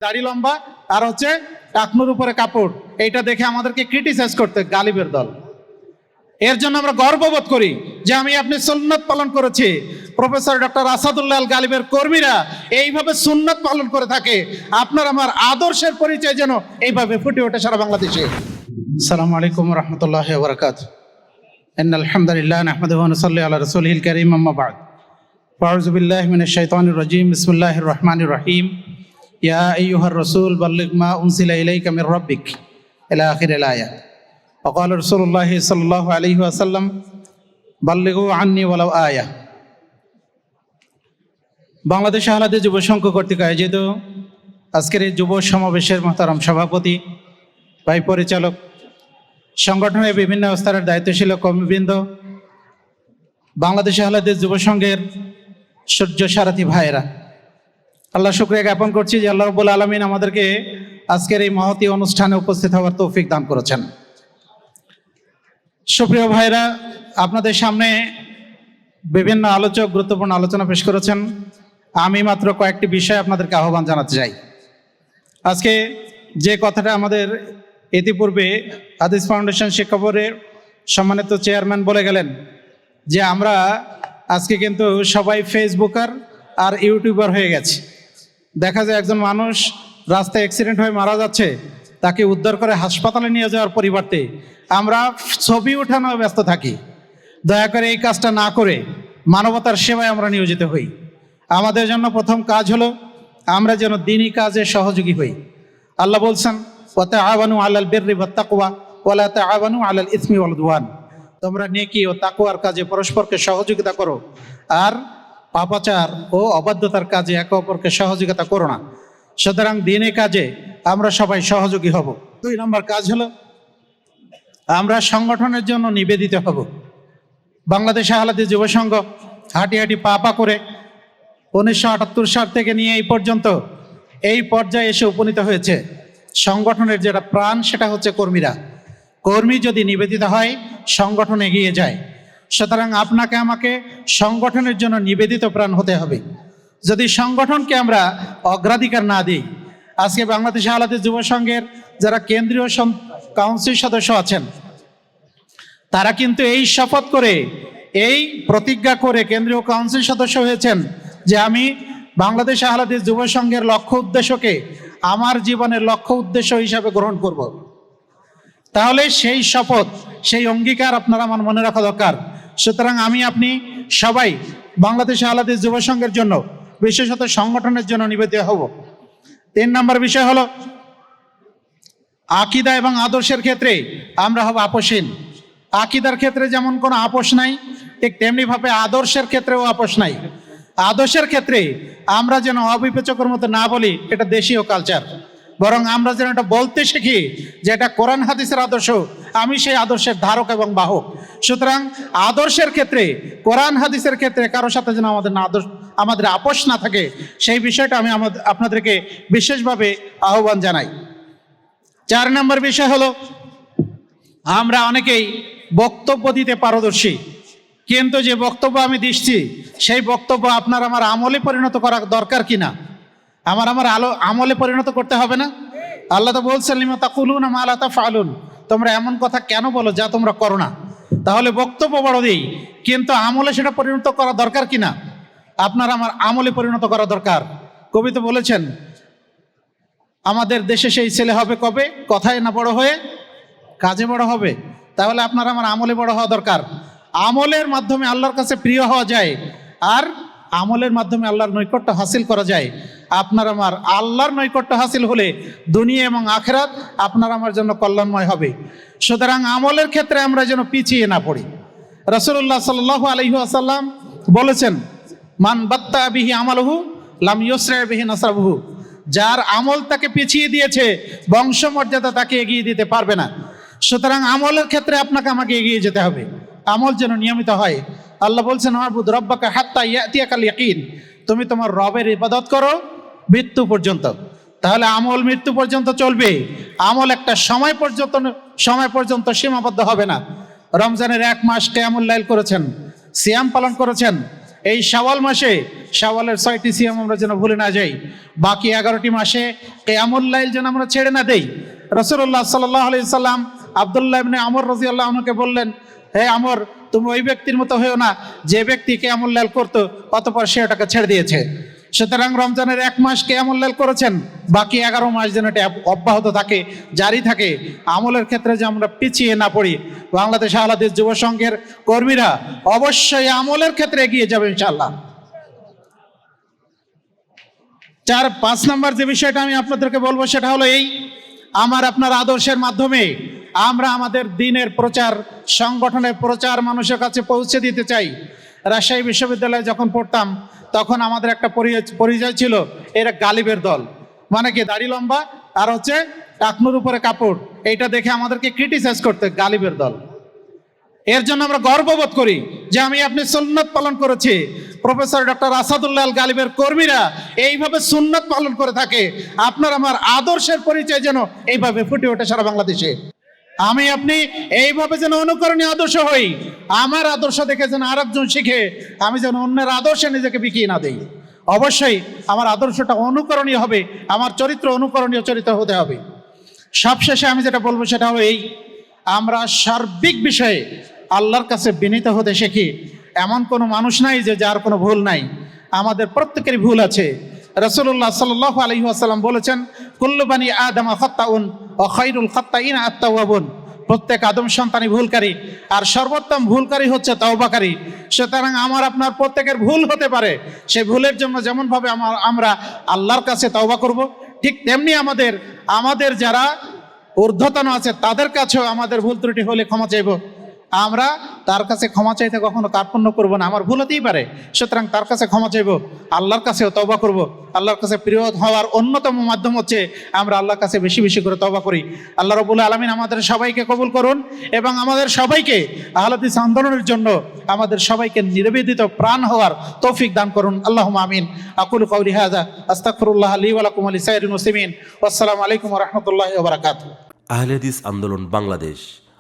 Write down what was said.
দাড়ি লম্বা আর হচ্ছে টাকনুর উপরে কাপড়, এইটা দেখে আমাদেরকে ক্রিটিসাইজ করতে গালিবের দল। এর জন্য আমরা গর্ববোধ করি যে আমি আপনি সুন্নাত পালন করেছি। প্রফেসর ডক্টর আসাদুল্লাহ আল গালিবের কর্মীরা এইভাবে সুন্নাত পালন করে থাকে। আপনার আমার আদর্শের পরিচয় যেন এইভাবে ফুটে ওঠে সারা বাংলাদেশে। আসসালামু আলাইকুম ওয়া রাহমাতুল্লাহি ওয়া বারাকাতুহু। ইন্নাল হামদুলিল্লাহ নাহমাদুহু ওয়া নুসাল্লি আলা রাসূলিহিল কারীম, আম্মা বা'দ। আউযু বিল্লাহি মিনাশ শাইতানির রাজীম। বিসমিল্লাহির রহমানির রহিম। ইয়া আইয়ুহার রাসূল বাল্লিগ মা উনজিলা ইলাইকা মির রাব্বিক ইলা আখিরিল আয়াত। ওয়া ক্বালা রাসূলুল্লাহ সাল্লাল্লাহু আলাইহি ওয়াসাল্লাম বাল্লিগু আন্নী ওয়ালাউ আয়া। বাংলাদেশ আহলাদে যুব সংঘ কর্তৃক আয়োজিত আজকের এই যুব সমাবেশের মহতারাম সভাপতি, ভাই পরিচালক, সংগঠনের বিভিন্ন স্তরের দায়িত্বশীল কর্মীবৃন্দ, বাংলাদেশ আহলাদে যুব সংঘের সূর্য সারথী ভাইয়েরা, আল্লাহ শুকরিয়া জ্ঞাপন করছি যে আল্লাহ রাব্বুল আলামিন আমাদেরকে আজকের এই মহতী অনুষ্ঠানে উপস্থিত হওয়ার তৌফিক দান করেছেন। সুপ্রিয় ভাইরা, আপনাদের সামনে বিভিন্ন আলোচক গুরুত্বপূর্ণ আলোচনা পেশ করেছেন। আমি মাত্র কয়েকটি বিষয় আপনাদেরকে আহ্বান জানাতে চাই। আজকে যে কথাটা আমাদের ইতিপূর্বে হাদিস ফাউন্ডেশন শিক্ষা বোর্ডের সম্মানিত চেয়ারম্যান বলে গেলেন যে আমরা আজকে কিন্তু সবাই ফেসবুকার আর ইউটিউবার হয়ে গেছে। দেখা যায় একজন মানুষ রাস্তায় অ্যাক্সিডেন্ট হয়ে মারা যাচ্ছে, তাকে উদ্ধার করে হাসপাতালে নিয়ে যাওয়ার পরিবর্তে আমরা ছবি ওঠানো ব্যস্ত থাকি। দয়া করে এই কাজটা না করে মানবতার সেবায় আমরা নিয়োজিত হই। আমাদের জন্য প্রথম কাজ হলো আমরা যেন দ্বীনি কাজে সহযোগী হই। আল্লাহ বলছেন, ওয়া তাআওয়ানু আলাল বিররি ওয়াত তাকওয়া ওয়া লা তাআওয়ানু আলাল ইসমি ওয়াল উদওয়ান। তোমরা নেকি ও তাকওয়ার কাজে পরস্পরকে সহযোগিতা করো, আর পাপাচার ও অবাধ্যতার কাজে একে অপরকে সহযোগিতা করো না। সুতরাং দ্বীনি কাজে আমরা সবাই সহযোগী হব। 2 নম্বর কাজ হলো আমরা সংগঠনের জন্য নিবেদিত হব। বাংলাদেশ আহলাদী যুব সংঘ হাঁটি হাঁটি পা পা করে 1978 সাল থেকে নিয়ে এই পর্যন্ত এই পর্যায়ে এসে উপনীত হয়েছে। সংগঠনের যেটা প্রাণ সেটা হচ্ছে কর্মীরা। কর্মী যদি নিবেদিত হয়, সংগঠন এগিয়ে যায়। সুতরাং আপনাকে আমাকে সংগঠনের জন্য নিবেদিত প্রাণ হতে হবে। যদি সংগঠনকে আমরা অগ্রাধিকার না দিই, আজকে বাংলাদেশ আহলাদী যুব সংঘের যারা কেন্দ্রীয় কাউন্সিল সদস্য আছেন, তারা কিন্তু এই শপথ করে, এই প্রতিজ্ঞা করে কেন্দ্রীয় কাউন্সিল সদস্য হয়েছেন যে আমি বাংলাদেশ আহলাদী যুব সংঘের লক্ষ্য উদ্দেশ্যকে আমার জীবনের লক্ষ্য উদ্দেশ্য হিসাবে গ্রহণ করব। তাহলে সেই শপথ, সেই অঙ্গীকার আপনারা আমার মনে রাখা দরকার। সুতরাং আমি আপনি সবাই বাংলাদেশ আহলাদী যুব সংঘের জন্য, বিশেষত সংগঠনের জন্য নিবেদিত হব। 3 নম্বর বিষয় হলো আকীদা এবং আদর্শের ক্ষেত্রে আমরা হব আপোষহীন। আকীদার ক্ষেত্রে যেমন কোনো আপোষ নাই, ঠিক তেমনিভাবে আদর্শের ক্ষেত্রেও আপোষ নাই। আদর্শের ক্ষেত্রে আমরা যেন অবিবেচকের মতো না বলি এটা দেশীয় কালচার, বরং আমরা যেন এটা বলতে শিখি যে এটা কোরআন হাদিসের আদর্শ, আমি সেই আদর্শের ধারক এবং বাহক। সুতরাং আদর্শের ক্ষেত্রে, কোরআন হাদিসের ক্ষেত্রে কারো সাথে যেন আমাদের আপোষ না থাকে, সেই বিষয়টা আমি আপনাদেরকে বিশেষভাবে আহ্বান জানাই। 4 নম্বর বিষয় হলো আমরা অনেকেই বক্তব্য দিতে পারদর্শী, কিন্তু যে বক্তব্য আমি দিচ্ছি সেই বক্তব্য আপনার আমার আমলে পরিণত করা দরকার কিনা, আমার আমলে পরিণত করতে হবে না? আল্লাহ তো বলছেন, লিমা তাকুলুনা মা লা তাফআলুন, তোমরা এমন কথা কেন বলো যা তোমরা করো না। তাহলে বক্তব্য বড় দিই, কিন্তু আমলে সেটা পরিণত করা দরকার কিনা, আপনার আমার আমলে পরিণত করা দরকার। কবি তো বলেছেন, আমাদের দেশে সেই ছেলে হবে কবে, কথায় না বড় হয়ে কাজে বড় হবে। তাহলে আপনার আমার আমলে বড় হওয়া দরকার। আমলের মাধ্যমে আল্লাহর কাছে প্রিয় হওয়া যায়, আর আমলের মাধ্যমে আল্লাহর নৈকট্য হাসিল করা যায়। আপনার আমার আল্লাহর নৈকট্য হাসিল হলে দুনিয়া এবং আখিরাত আপনার আমার জন্য কল্যাণময় হবে। সুতরাং আমলের ক্ষেত্রে আমরা যেন পিছিয়ে না পড়ি। রাসূলুল্লাহ সাল্লাল্লাহু আলাইহি ওয়াসাল্লাম বলেছেন, মান বাত্তা বিহি আমালুহু লাম ইউসরা বিহি নাসাবুহু, যার আমল তাকে পিছিয়ে দিয়েছে, বংশমর্যাদা তাকে এগিয়ে দিতে পারবে না। সুতরাং আমলের ক্ষেত্রে আপনাকে আমাকে এগিয়ে যেতে হবে, আমল যেন নিয়মিত হয়। আল্লাহ বলছেন, আবুদ রাব্বাকা হাত্তা ইয়াতিয়াকাল ইয়াকিন, তুমি তোমার রবের ইবাদত করো মৃত্যু পর্যন্ত। তাহলে আমল মৃত্যু পর্যন্ত চলবে, আমল একটা সময় পর্যন্ত সীমাবদ্ধ হবে না। রমজানের 1 মাস কিয়ামুল লাইল করেছেন, সিয়াম পালন করেছেন, এই শাওয়াল মাসে শাওয়ালের 6টি সিয়াম আমরা যেন ভুলে না যাই, বাকি 11টি মাসে কিয়ামুল লাইল যেন আমরা ছেড়ে না দেই। রাসূলুল্লাহ সাল্লাল্লাহু আলাইহি সাল্লাম আব্দুল্লাহ ইবনে আমর রাদিয়াল্লাহু আনহুকে বললেন, হে আমর, তুমি ওই ব্যক্তির মতো হয়েও না যে ব্যক্তি কিয়ামুল লাইল করতো অতঃপর সে ওটাকে ছেড়ে দিয়েছে। সুতরাং রমজানের 1 মাস কিয়ামুল লাইল করেছেন, বাকি 11 মাস যেন এটা অব্যাহত থাকে, জারি থাকে। আমলের ক্ষেত্রে যে আমরা পিছিয়ে না পড়ি। বাংলাদেশ আহলে হাদিস যুব সংঘের কর্মীরা অবশ্যই আমলের ক্ষেত্রে এগিয়ে যাবে ইনশাআল্লাহ। 5 নম্বর যে বিষয়টা আমি আপনাদেরকে বলবো সেটা হলো এই, আমার আপনার আদর্শের মাধ্যমে আমরা আমাদের দ্বীনের প্রচার, সংগঠনের প্রচার মানুষের কাছে পৌঁছে দিতে চাই। রাজশাহী বিশ্ববিদ্যালয়ে যখন পড়তাম তখন আমাদের একটা পরিচয় ছিল, এরা গালিবের দল, মানে কি দাড়ি লম্বা আর হচ্ছে টাকনুর উপরে কাপড়, এইটা দেখে আমাদেরকে ক্রিটিসাইজ করতে, গালিবের দল। এর জন্য আমরা গর্ববোধ করি যে আমি আপনি সুন্নাত পালন করেছি। প্রফেসর ডক্টর আসাদুল্লাহ আল গালিবের কর্মীরা এইভাবে সুন্নাত পালন করে থাকে। আপনার আমার আদর্শের পরিচয় যেন এইভাবে ফুটে ওঠে সারা বাংলাদেশে। আমি আপনি এইভাবে যেন অনুকরণীয় আদর্শ হই, আমার আদর্শ দেখে যেন আরেকজন শিখে আমি যেন অন্যের আদর্শে নিজেকে বিকিয়ে না দেই। অবশ্যই আমার আদর্শটা অনুকরণীয় হবে, আমার চরিত্র অনুকরণীয় চরিত্র হতে হবে। সবশেষে আমি যেটা বলবো সেটা হলো এই, আমরা সার্বিক বিষয়ে আল্লাহর কাছে বিনীত হতে শিখি। এমন কোনো মানুষ নাই যে যার কোনো ভুল নাই, আমাদের প্রত্যেকেরই ভুল আছে। রাসূলুল্লাহ সাল্লাল্লাহু আলাইহি ওয়াসাল্লাম বলেছেন, কুল্লু বানি আদম খাত্তাউন ওয়া খায়রুল খাত্তাইন আত-তাওয়াবুন। প্রত্যেক আদম সন্তানই ভুলকারী, আর সর্বোত্তম ভুলকারী হচ্ছে তওবাকারী। সুতরাং আমার আপনার প্রত্যেকের ভুল হতে পারে, সেই ভুলের জন্য যেমনভাবে আমরা আল্লাহর কাছে তওবা করব, ঠিক তেমনি আমাদের যারা ঊর্ধ্বতন আছে তাদের কাছেও আমাদের ভুল ত্রুটি হলে ক্ষমা চাইব। আমরা তার কাছে ক্ষমা চাইতে কখনো কার্পণ্য করব না, আমার ভুল হতেই পারে, সুতরাং তার কাছে ক্ষমা চাইব, আল্লাহর কাছেও তওবা করব। আল্লাহর কাছে প্রিয় হওয়ার অন্যতম মাধ্যম হচ্ছে আমরা আল্লাহর কাছে বেশি বেশি করে তওবা করি। আল্লাহ রাব্বুল আলামিন আমাদের সবাইকে কবুল করুন এবং আমাদের সবাইকে আহলে হাদিস আন্দোলনের জন্য আমাদের সবাইকে নিবেদিত প্রাণ হওয়ার তৌফিক দান করুন। আল্লাহুম্মা আমিন। আকুলু কাউলি হাযা আস্তাগফিরুল্লাহ লি ওয়া লাকুম ওয়া লিসাইরিল মুসলিমিন। ওয়াসসালামু আলাইকুম ওয়া রাহমাতুল্লাহি ওয়া বারাকাতুহু। আহলে হাদিস আন্দোলন বাংলাদেশ